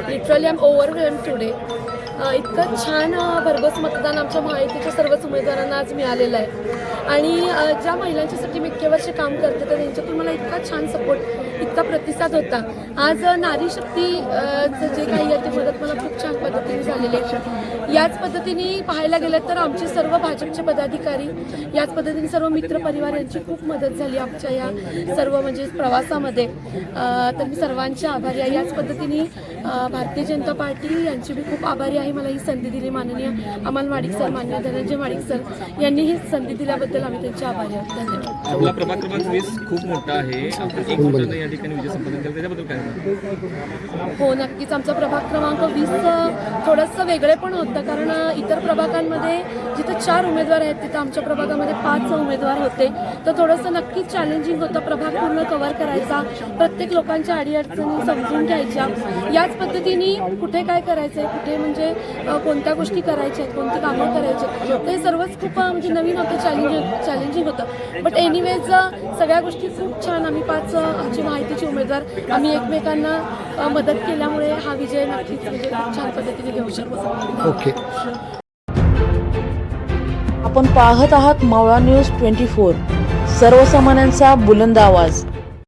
Literally I am overwhelm today. इतकं छान भरघोस मतदान आमच्या महायुतीच्या सर्वच उमेदवारांना आज मिळालेलं आहे आणि ज्या महिलांच्यासाठी मी इतके वर्ष काम करते तर त्यांच्यातून मला इतका छान सपोर्ट, इतका प्रतिसाद होता. आज नारी शक्तीचं जे काही आहे ते मदत मला खूप छान पद्धतीने झालेली आहे. याच पद्धतीने पाहायला गेलं तर आमचे सर्व भाजपचे पदाधिकारी, याच पद्धतीने सर्व मित्रपरिवार यांची खूप मदत झाली आमच्या या सर्व म्हणजे प्रवासामध्ये. तर मी सर्वांचे आभारी आहे. याच पद्धतीने भारतीय जनता पार्टी यांची मी खूप आभारी आहे. मला ही संधी दिली माननीय अमल माडिक सर, माननीय धनंजय माडिक सर यांनी ही संधी दिल्याबद्दल आम्ही त्यांचे आभारी आहोत. धन्यवाद. आपला प्रभाग क्रमांक 20 खूप मोठा आहे. आपण एक मिनिटात या ठिकाणी विजय संपादन केलं, त्याच्याबद्दल काय? हो, नक्कीच आमचा प्रभाग क्रमांक 20 थोडंसं वेगळे पण होतं, कारण इतर प्रभागांमध्ये जिथं 4 उमेदवार आहेत तिथं आमच्या प्रभागामध्ये 5 उमेदवार होते. तर थोडंसं नक्कीच चॅलेंजिंग होतं. प्रभाग पूर्ण कव्हर करायचा, प्रत्येक लोकांच्या अडीअडचणी समजून घ्यायच्या, याच पद्धतीने कुठे काय करायचं आहे, कुठे म्हणजे कोणत्या गोष्टी करायच्या आहेत, कोणती कामं करायची, ते सर्वच खूप म्हणजे नवीन होतं, चॅलेंजिंग होतं. बट एनिवेज सगळ्या गोष्टी खूप छान. आम्ही 5 आमची माहितीचे उमेदवार आम्ही एकमेकांना मदत केल्यामुळे हा विजय नक्कीच म्हणजे खूप छान पद्धतीने घेऊ शकतो. ओके. आपण पाहत आहात मावळा न्यूज 24, सर्वसामान्यांचा बुलंद आवाज.